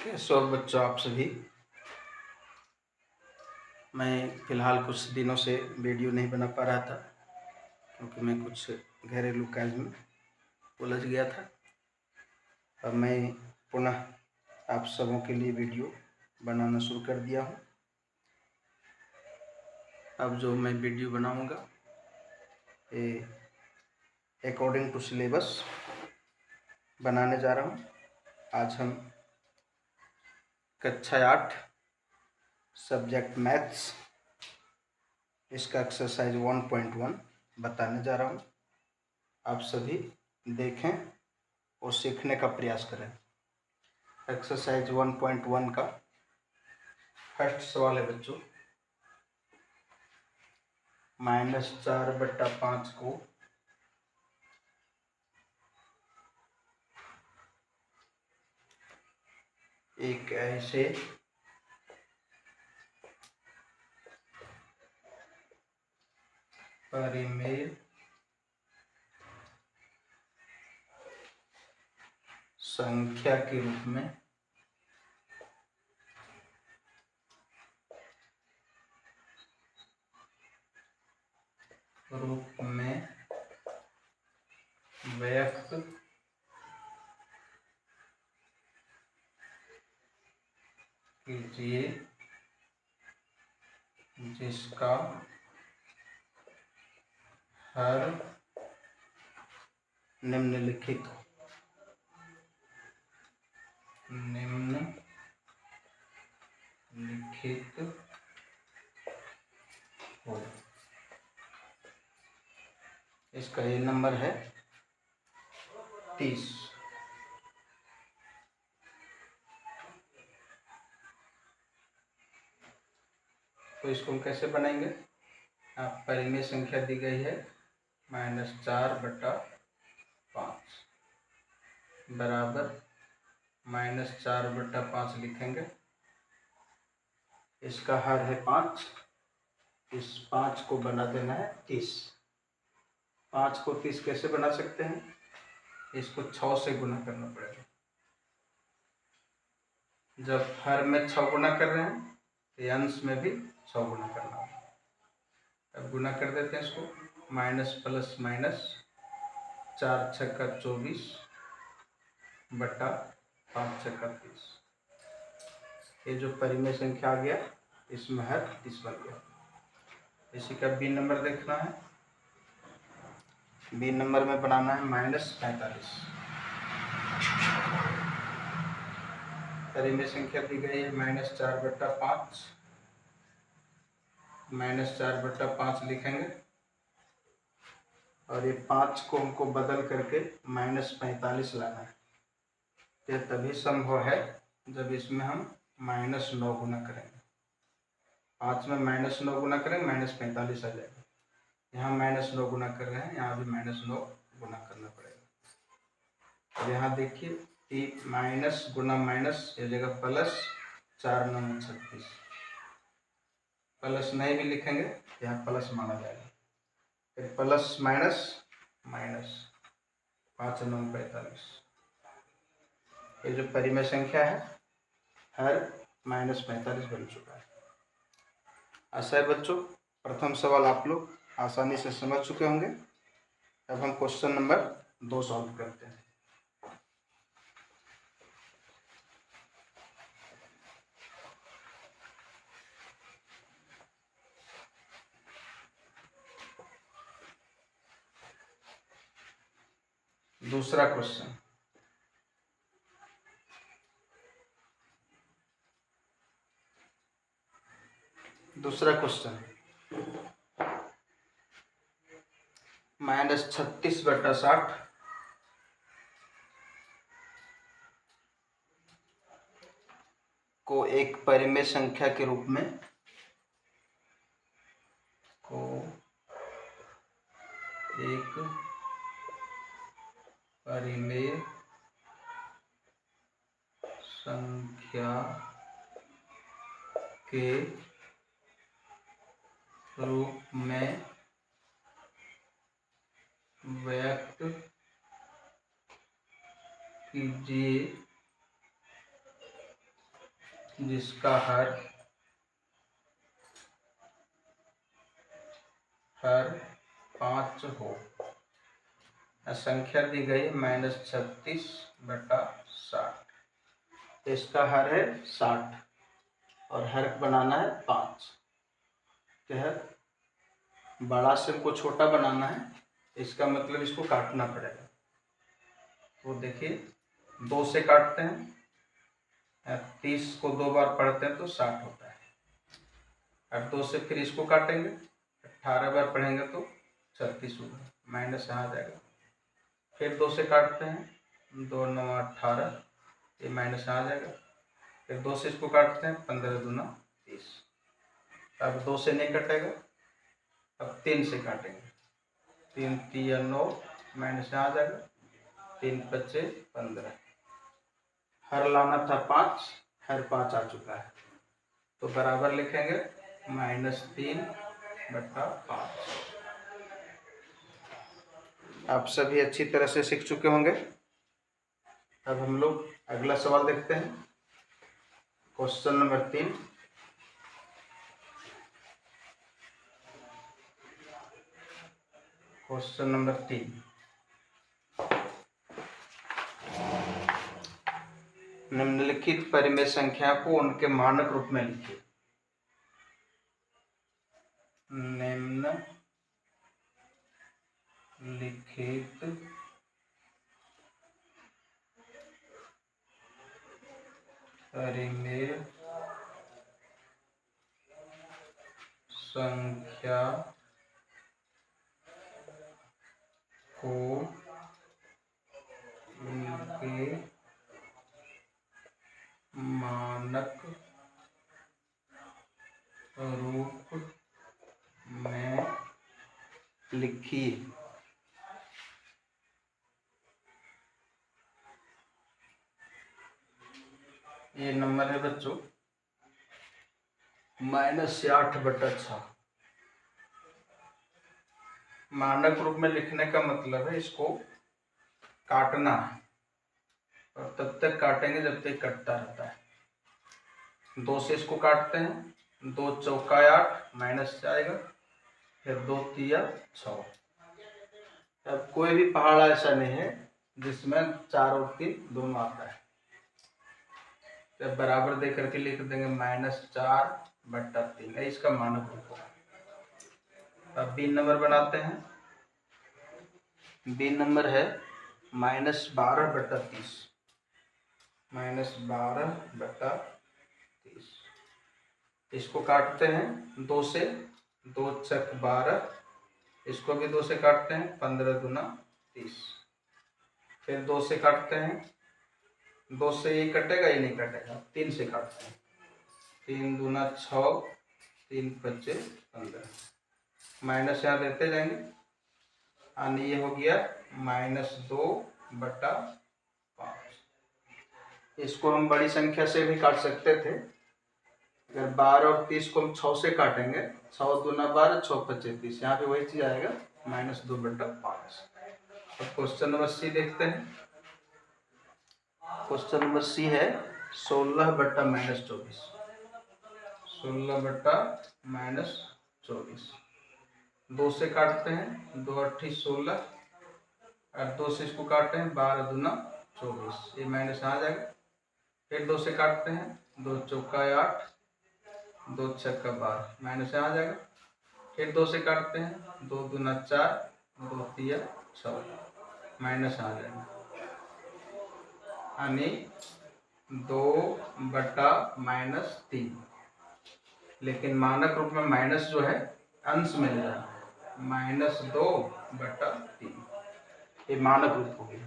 कैसे हो बच्चों आप सभी। मैं फ़िलहाल कुछ दिनों से वीडियो नहीं बना पा रहा था क्योंकि मैं कुछ घरेलू काज में उलझ गया था। अब मैं पुनः आप सबों के लिए वीडियो बनाना शुरू कर दिया हूँ। अब जो मैं वीडियो बनाऊँगा ये अकॉर्डिंग टू सिलेबस बनाने जा रहा हूँ। आज हम कक्षा 8 सब्जेक्ट मैथ्स इसका एक्सरसाइज 1.1 बताने जा रहा हूँ। आप सभी देखें और सीखने का प्रयास करें। एक्सरसाइज 1.1 का फर्स्ट सवाल है बच्चों, -4/5 को एक ऐसे परिमेय संख्या के रूप में व्यक्त कीजिए जिसका हर निम्नलिखित हो। इसका ये नंबर है 30। तो इसको हम कैसे बनाएंगे? आप परिमेय संख्या दी गई है -4/5 बराबर -4/5 लिखेंगे। इसका हर है 5, इस 5 को बना देना है 30। 5 को 30 कैसे बना सकते हैं? इसको 6 से गुना करना पड़ेगा। जब हर में 6 गुना कर रहे हैं तो अंश में भी 6 गुना करना है। अब गुना कर देते हैं इसको, माइनस प्लस माइनस 4 छक्का 24 बटा 5 छक्का 30। ये जो परिमेय संख्या आ गया इसमें हर 30 बन गया। इसी का बी नंबर देखना है। बी नंबर में बनाना है -45। परिमेय संख्या दी गई है -4/5, -4/5 लिखेंगे और ये 5 को हमको बदल करके -45 लाना है। यह तभी संभव है जब इसमें हम -9 गुना करेंगे। 5 में -9 गुना करेंगे -45 आ जाएगा। यहाँ -9 गुना कर रहे हैं, यहाँ भी -9 गुना करना पड़ेगा। अब यहाँ देखिए माइनस गुना माइनस ये जगह प्लस, 4 9 36। प्लस नहीं भी लिखेंगे यहाँ प्लस माना जाएगा। फिर प्लस माइनस माइनस 5 9 45। ये जो परिमेय संख्या है हर -45 बन चुका है। आशा है बच्चों प्रथम सवाल आप लोग आसानी से समझ चुके होंगे। अब हम क्वेश्चन नंबर 2 सॉल्व करते हैं। दूसरा क्वेश्चन, -36/60 को एक परिमेय संख्या के रूप में संख्या के रूप में व्यक्त कीजिए जिसका हर 5 हो। संख्या दी गई -36/60। इसका हर है 60 और हर बनाना है 5। तो है बड़ा से को छोटा बनाना है, इसका मतलब इसको काटना पड़ेगा। तो देखिए 2 से काटते हैं, 30 को 2 बार पढ़ते हैं तो 60 होता है। और 2 से फिर इसको काटेंगे, 18 बार पढ़ेंगे तो 36 होगा, माइनस यहाँ आ जाएगा। फिर 2 से काटते हैं, 2 9 18, ये माइनस यहाँ आ जाएगा। फिर 2 से इसको काटते हैं, 15 दूना 30। अब 2 से नहीं कटेगा, अब 3 से काटेंगे, 3 3 9, माइनस यहाँ आ जाएगा, 3 5 15। हर लाना था 5, हर 5 आ चुका है, तो बराबर लिखेंगे -3/5। आप सभी अच्छी तरह से सीख चुके होंगे। अब हम लोग अगला सवाल देखते हैं। Question number 3। क्वेश्चन नंबर 3, निम्नलिखित परिमेय संख्या को उनके मानक रूप में लिखिए। निम्नलिखित परिमेय संख्या को उनके मानक रूप में लिखिए। ये नंबर है बच्चों -8/6। मानक रूप में लिखने का मतलब है इसको काटना है, और तब तक काटेंगे जब तक कटता रहता है। 2 से इसको काटते हैं, 2 चौका 8, माइनस जाएगा, फिर 2 तिया 6। अब कोई भी पहाड़ा ऐसा नहीं है जिसमें 4 और 3 दोनों आता है, तो बराबर दे करके लिख देंगे -4/3 है इसका मानक रूप होगा। अब बी नंबर बनाते हैं। बी नंबर है -12/30। -12/30 इसको काटते हैं 2 से, 2 चक 12, इसको भी 2 से काटते हैं, 15 दूना 30। फिर 2 से काटते हैं, 2 से ये कटेगा, ये नहीं कटेगा, 3 से काटते हैं, 3 दूना 6, 3 5 15, माइनस यहाँ देते जाएंगे, और ये हो गया -2/5। इसको हम बड़ी संख्या से भी काट सकते थे। अगर 12 और 30 को हम 6 से काटेंगे, 6 दूना 12, 6 5 30, यहाँ पे वही चीज आएगा -2/5। अब क्वेश्चन नंबर सी देखते हैं। क्वेश्चन नंबर सी है 16/-24। 16/-24 2 से काटते हैं, 2 8 16, और 2 से इसको काटते हैं, 12 दूना 24, ये माइनस आ जाएगा। फिर 2 से काटते हैं, 2 चौका 8, 2 छक्का 12, माइनस आ जाएगा। फिर 2 से काटते हैं, 2 दूना 4, 2 तिया 6, माइनस आ जाएगा, यानी 2/-3। लेकिन मानक रूप में माइनस जो है अंश में ले जाना है, -2/3, ये मानक रूप हो गया।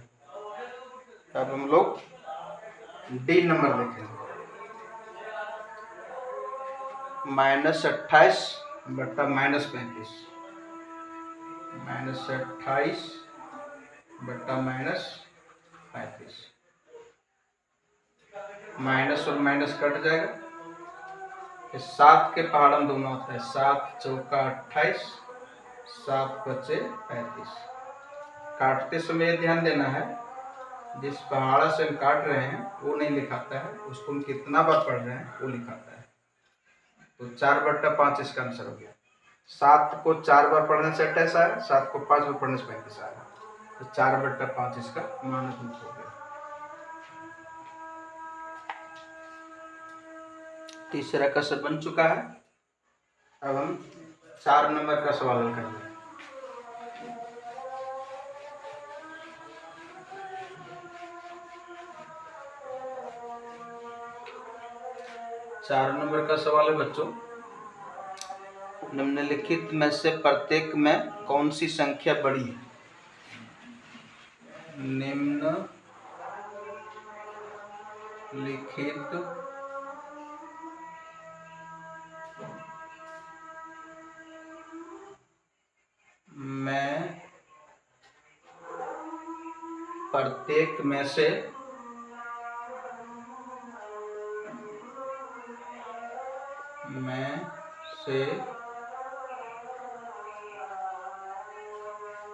अब हम लोग डी नंबर देखेंगे। -28/-35। -28/-35, माइनस और माइनस कट जाएगा। फिर 7 के पहाड़म दोनों होता है, 7 चौका 28, 7 5 35। काटते समय ध्यान देना है, जिस पहाड़ा से हम काट रहे हैं वो नहीं लिखाता है, उसको हम कितना बार पढ़ रहे हैं वो लिखाता है। तो 4/5 इसका आंसर हो गया। 7 को 4 बार पढ़ने से 28 आया, 7 को 5 बार पढ़ने से 35 आया। तो 4/5 इसका मानक रूप हो गया। तीसरा क्वेश्चन बन चुका है। अब हम 4 नंबर का सवाल हल करेंगे। चार नंबर का सवाल है बच्चों, निम्नलिखित में से प्रत्येक में कौन सी संख्या बड़ी है? निम्नलिखित में प्रत्येक में से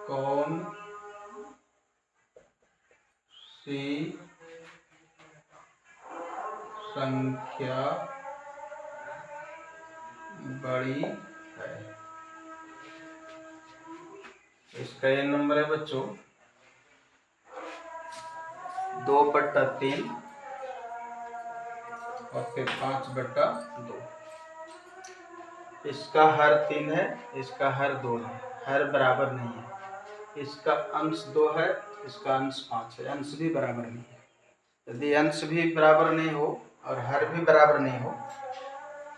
कौन सी संख्या बड़ी है? इसका ये नंबर है बच्चों 2/3 और फिर 5/2। इसका हर 3 है, इसका हर 2 है, हर बराबर नहीं है। इसका अंश 2 है, इसका अंश 5 है, अंश भी बराबर नहीं है। यदि अंश भी बराबर नहीं हो और हर भी बराबर नहीं हो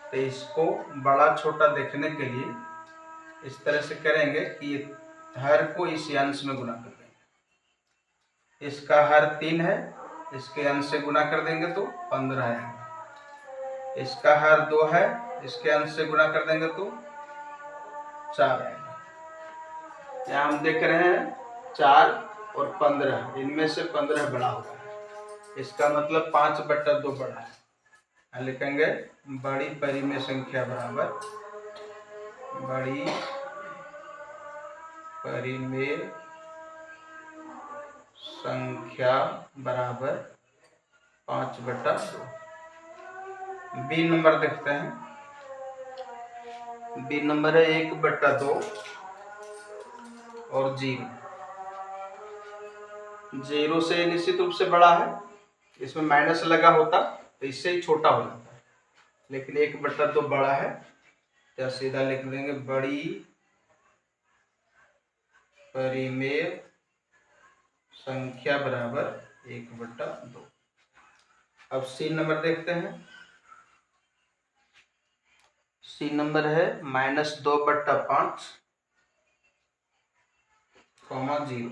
तो इसको बड़ा छोटा देखने के लिए इस तरह से करेंगे कि हर को इस अंश में गुना कर देंगे। इसका हर 3 है, इसके अंश से गुना कर देंगे तो 15 आएगा। इसका हर 2 है, इसके अंश से गुना कर देंगे तो 4 आएगा। यहाँ हम देख रहे हैं 4 और 15, इनमें से 15 बड़ा होगा, इसका मतलब 5/2 बड़ा है। लिखेंगे बड़ी परिमेय संख्या बराबर बड़ी परिमेय संख्या बराबर 5/2। बी नंबर देखते हैं। बी नंबर है 1/2 और 0 से निश्चित रूप से बड़ा है, इसमें माइनस लगा होता तो इससे ही छोटा हो जाता है, लेकिन 1/2 बड़ा है तो सीधा लिख देंगे बड़ी परिमेय संख्या बराबर 1/2। अब सी नंबर देखते हैं। सी नंबर है -2/5, 0।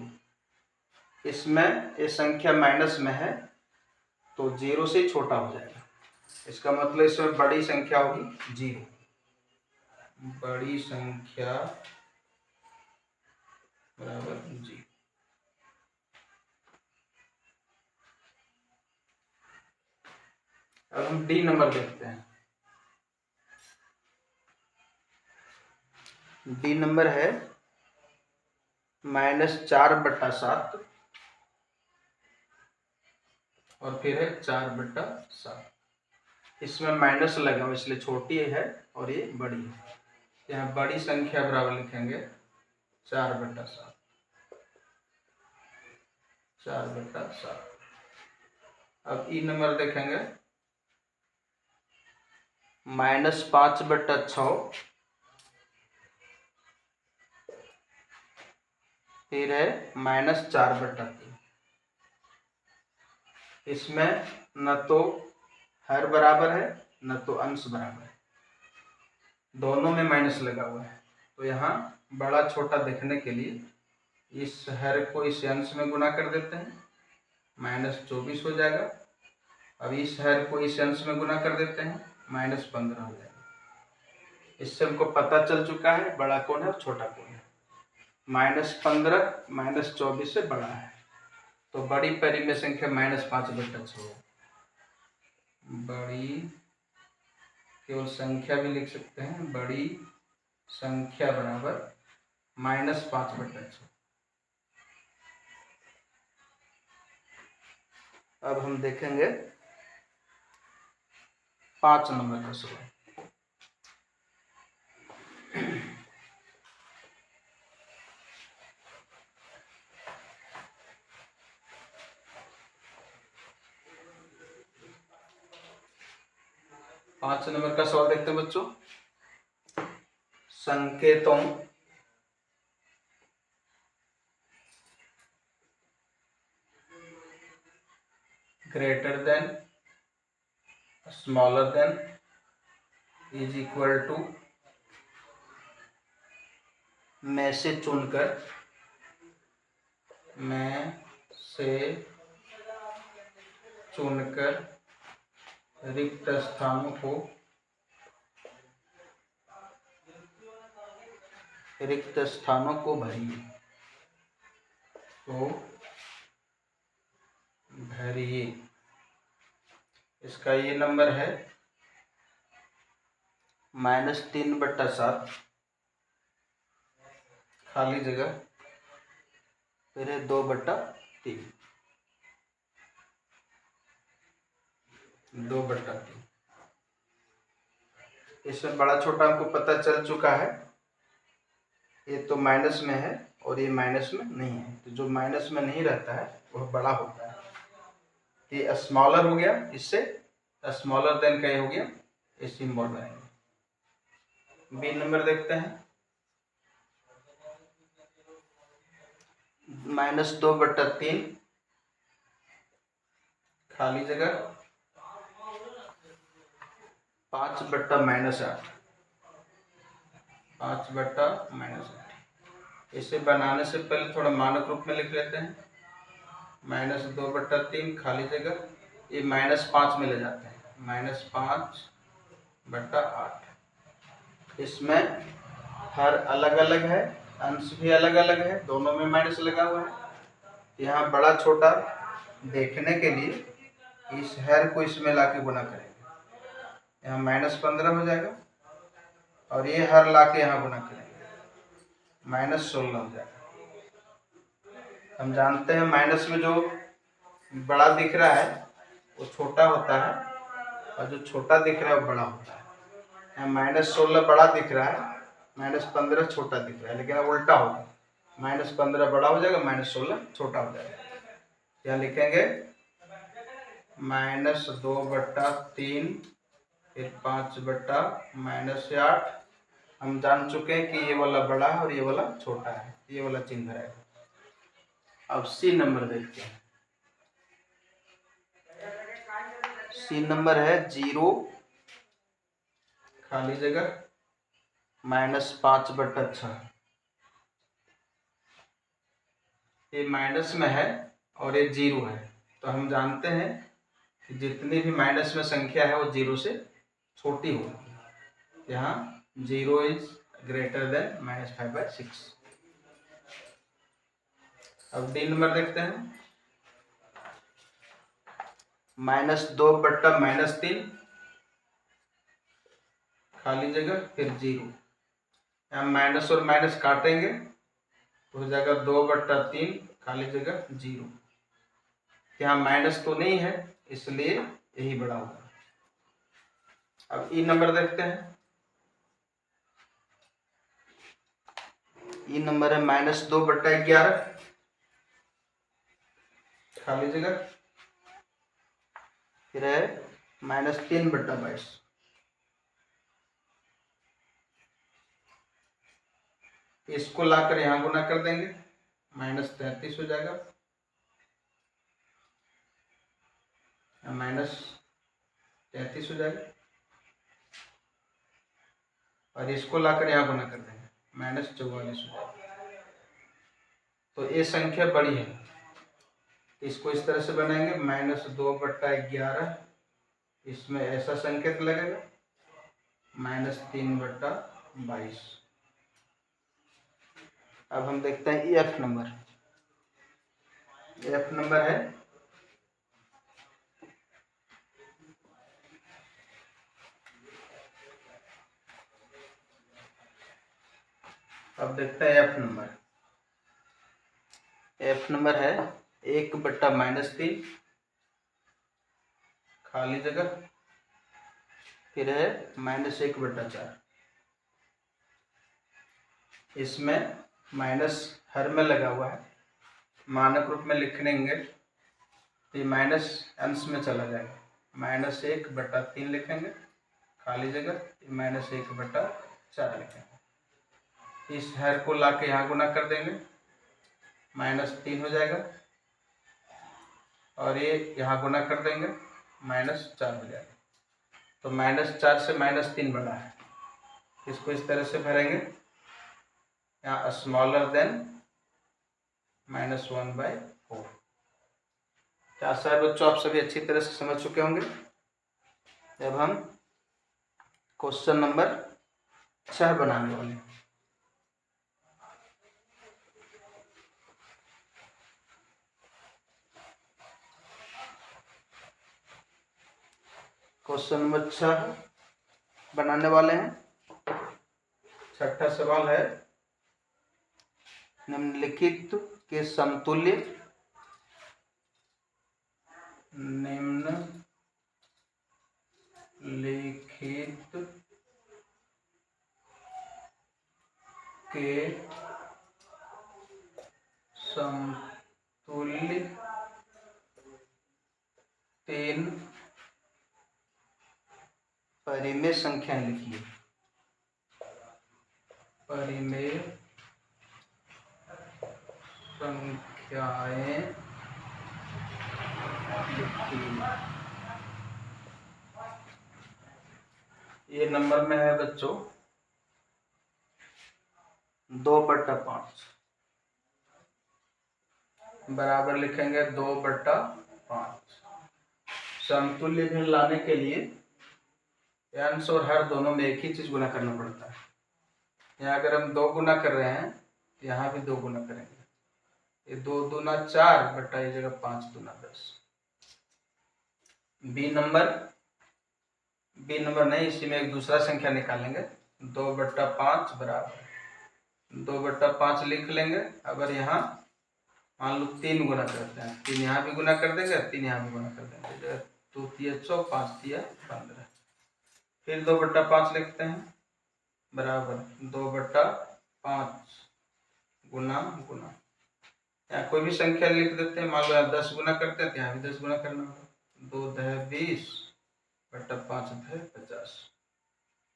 इसमें ये संख्या माइनस में है तो 0 से छोटा हो जाएगा, इसका मतलब इसमें बड़ी संख्या होगी 0। बड़ी संख्या बराबर 0। अब हम डी नंबर देखते हैं। डी नंबर है -4/7 और फिर है 4/7। इसमें माइनस लगा हुआ इसलिए छोटी है और ये बड़ी है। यहाँ बड़ी संख्या बराबर लिखेंगे 4/7। 4/7। अब ई नंबर देखेंगे -5/6 फिर है -4/3। इसमें न तो हर बराबर है न तो अंश बराबर है, दोनों में माइनस लगा हुआ है। तो यहाँ बड़ा छोटा देखने के लिए इस हर को इस अंश में गुना कर देते हैं, -24 हो जाएगा। अब इस हर को इस अंश में गुना कर देते हैं, -15 हो जाएगा। इससे हमको पता चल चुका है बड़ा कौन है और छोटा कौन है। -15 -24 से बड़ा है, तो बड़ी परिमेय संख्या -5/6 है। बड़ी केवल संख्या भी लिख सकते हैं, बड़ी संख्या बराबर -5/6। अब हम देखेंगे 5 नंबर का सवाल। पांच नंबर का सवाल देखते हैं बच्चों। संकेतों greater than, smaller than, is equal to में से चुनकर रिक्त स्थानों को भरिए। इसका ये नंबर है -3/7 खाली जगह, फिर है 2/3, 2/3। इसमें बड़ा छोटा हमको पता चल चुका है। ये तो माइनस में है और ये माइनस में नहीं है, तो जो माइनस में नहीं रहता है वह बड़ा होता है। ये स्मॉलर हो गया, इससे स्मॉलर देन का ये हो गया, ये सिंबल बनाएंगे। बी नंबर देखते हैं। -2/3 खाली जगह 5/-8, 5/-8। इसे बनाने से पहले थोड़ा मानक रूप में लिख लेते हैं। -2/3 खाली जगह, ये -5 में ले जाते हैं, -5/8। इसमें हर अलग अलग है, अंश भी अलग अलग है, दोनों में माइनस लगा हुआ है। यहाँ बड़ा छोटा देखने के लिए इस हर को इसमें लाके गुना करेंगे, यहाँ -15 हो जाएगा, और ये हर लाके यहाँ गुना करेंगे, -16 हो जाएगा। हम जानते हैं माइनस में जो बड़ा दिख रहा है वो छोटा होता है, और जो छोटा दिख रहा है वो बड़ा होता है। यहाँ -16 बड़ा दिख रहा है, -15 छोटा दिख रहा है, लेकिन अब उल्टा होगा, -15 बड़ा हो जाएगा, -16 छोटा हो जाएगा। यहाँ लिखेंगे -2/3, फिर 5/-8। हम जान चुके हैं कि ये वाला बड़ा है और ये वाला छोटा है, ये वाला चिन्ह रहेगा। अब सी नंबर देखते हैं। सी नंबर है 0 खाली जगह -5/6। ये माइनस में है और ये 0 है, तो हम जानते हैं कि जितनी भी माइनस में संख्या है वो 0 से छोटी होगी। यहाँ 0 इज ग्रेटर देन -5/6। अब डी नंबर देखते हैं। -2/-3 खाली जगह, फिर 0। यहाँ माइनस और माइनस काटेंगे तो हो जाएगा 2/3 खाली जगह 0। यहाँ माइनस तो नहीं है, इसलिए यही बड़ा होगा। अब ई नंबर देखते हैं। ई नंबर है -2/11 खाली जगह, फिर है -3/22। इसको लाकर यहाँ गुना कर देंगे, -33 हो जाएगा, -33 हो जाएगा, और इसको लाकर यहाँ गुना कर देंगे, -44 हो जाएगा। तो ये संख्या बड़ी है, इसको इस तरह से बनाएंगे, -2/11, इसमें ऐसा संकेत लगेगा, -3/22। अब हम देखते हैं एफ नंबर। एफ नंबर है अब देखते हैं एफ नंबर। एफ नंबर है 1/-3 खाली जगह, फिर है -1/4। इसमें माइनस हर में लगा हुआ है, मानक रूप में लिखेंगे तो माइनस अंश में चला जाएगा, -1/3 लिखेंगे, खाली जगह -1/4 लिखेंगे। इस हर को ला के यहाँ गुना कर देंगे, -3 हो जाएगा, और ये यहाँ गुना कर देंगे, -4 हो जाएगा। तो -4 से -3 बड़ा है, इसको इस तरह से भरेंगे, यहाँ स्मॉलर देन -1/4। क्या आशा बच्चों आप सभी अच्छी तरह से समझ चुके होंगे। अब हम क्वेश्चन नंबर 6 बनाने वाले हैं। क्वेश्चन नंबर 6 बनाने वाले हैं। छठा सवाल है, निम्नलिखित के समतुल्य के समतुल्य 3 परिमेय संख्याएं लिखिए। परिमेय संख्याएं लिखिए। ये नंबर में है बच्चों 2/5, बराबर लिखेंगे 2/5। समतुल्य में लाने के लिए अंश और हर दोनों में एक ही चीज गुना करना पड़ता है। यहाँ अगर हम 2 गुना कर रहे हैं, यहाँ भी 2 गुना करेंगे, ये 2 दूना 4 बटा ये जगह 5 दूना 10। बी नंबर नहीं, इसी में एक दूसरा संख्या निकालेंगे, 2/5 बराबर 2/5 लिख लेंगे। अगर यहाँ मान लो 3 गुना करते हैं, 3 यहाँ भी गुना कर देंगे, 3 यहाँ भी गुना कर देंगे, 2 तिया 4, 5 तिया 15। फिर 2/5 लिखते हैं, बराबर 2/5 गुना गुना, यहाँ कोई भी संख्या लिख देते हैं, मान लो यहाँ 10 गुना करते हैं तो यहाँ भी 10 गुना करना होगा, 2 × 20 बटा 5 × 50।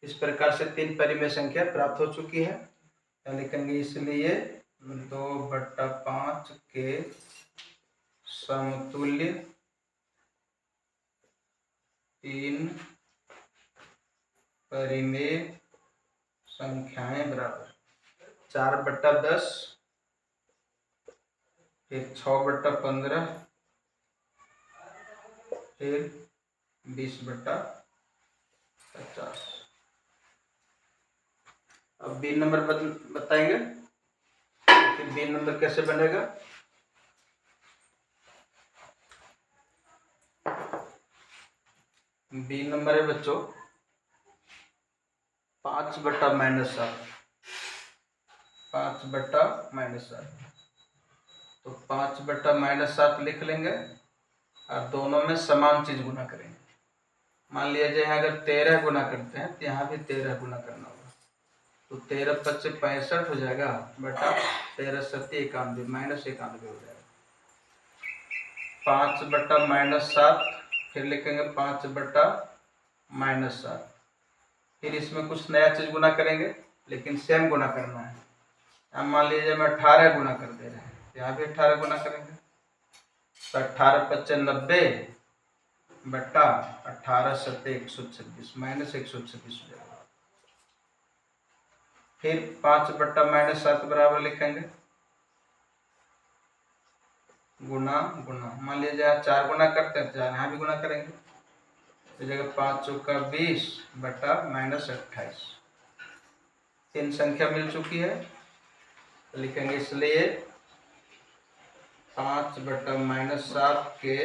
इस प्रकार से 3 परिमेय संख्या प्राप्त हो चुकी है। क्या लिखेंगे, इसलिए 2/5 के समतुल्य 3 परिमेय संख्याएं बराबर 4/10, फिर 6/15, फिर 20/50। अब बी नंबर बताएंगे कि बी नंबर कैसे बनेगा। बी नंबर है बच्चों 5/-7, 5/-7। तो 5/-7 लिख लेंगे और दोनों में समान चीज गुना करेंगे। मान लिया जाए अगर 13 गुना करते हैं तो यहाँ भी 13 गुना करना होगा, तो 13×5 = 65 हो जाएगा, बटा 13×7 = -91 हो जाएगा। 5/-7 फिर लिखेंगे 5/-7, फिर इसमें कुछ नया चीज गुना करेंगे, लेकिन सेम गुना करना है। अब मान लीजिए मैं 18 गुना कर दे रहे हैं, यहाँ भी 18 गुना करेंगे, तो 18×5 = 90 बटा 18×7 = 126, -126 हो जाएगा। फिर 5/-7 बराबर लिखेंगे गुना गुना, मान लीजिए यहाँ 4 गुना करते हैं तो यहाँ भी गुना करेंगे, तो जगह 5 × 20 बटा -28। 3 संख्या मिल चुकी है, तो लिखेंगे इसलिए 5/-7 के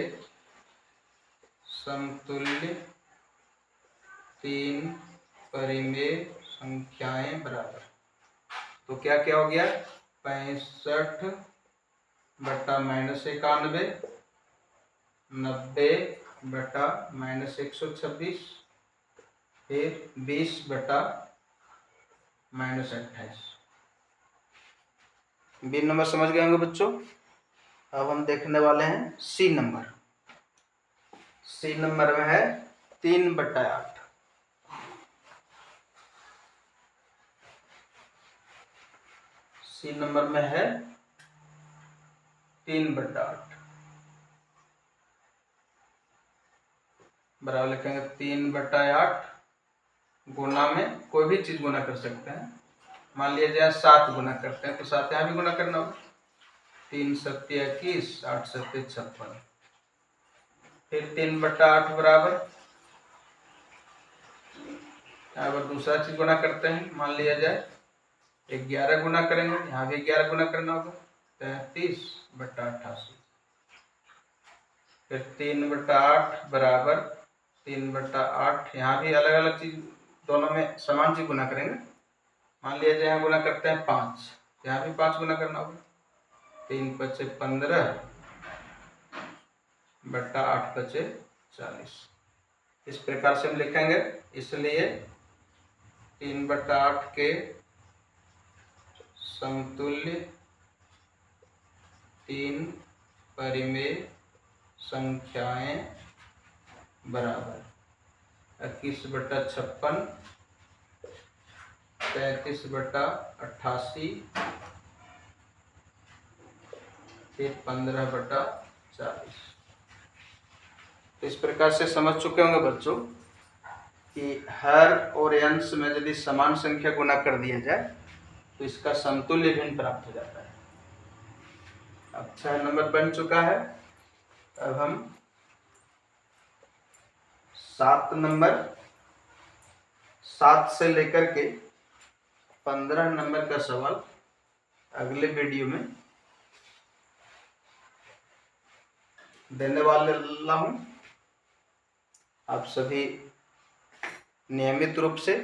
समतुल्य 3 परिमेय संख्याएं बराबर, तो क्या क्या हो गया, 65/-91, 90 बटा माइनस 126, फिर 20 बटा माइनस 28। बी नंबर समझ गए होंगे बच्चों। अब हम देखने वाले हैं सी नंबर। सी नंबर में है 3/8। सी नंबर में है 3/8 बराबर लिखेंगे 3/8 गुना में कोई भी चीज गुना कर सकते हैं। मान लिया जाए 7 गुना करते हैं तो 7 यहाँ भी गुना करना होगा। 3 सत्ते 21, 8 सत्ते 56। फिर 3/8 बराबर यहाँ पर दूसरा चीज गुना करते हैं। मान लिया जाए 11 गुना करेंगे, यहाँ भी 11 गुना करना होगा। 33/88। फिर 3/8 बराबर 3/8, यहाँ भी अलग अलग चीज दोनों में समान चीज गुना करेंगे। मान लिया जाए यहाँ गुना करते हैं 5, यहाँ भी 5 गुना करना होगा। 3 × 5 = 15 बटा 8 × 40। इस प्रकार से हम लिखेंगे। इसलिए 3/8 के समतुल्य 3 परिमेय संख्याएं बराबर 21/56, 33/88, फिर 15/40। इस प्रकार से समझ चुके होंगे बच्चों कि हर और अंश में यदि समान संख्या गुना कर दिया जाए तो इसका समतुल्य भिन्न प्राप्त हो जाता है। अब 6 नंबर बन चुका है। अब हम 7 नंबर, 7 से लेकर के 15 नंबर का सवाल अगले वीडियो में देने वाला हूं। आप सभी नियमित रूप से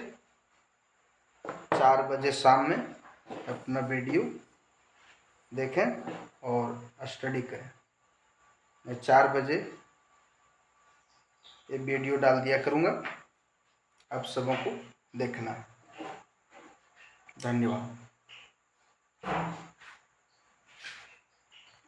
4 बजे शाम में अपना वीडियो देखें और स्टडी करें। मैं 4 बजे ये वीडियो डाल दिया करूँगा, आप सबों को देखना है। धन्यवाद।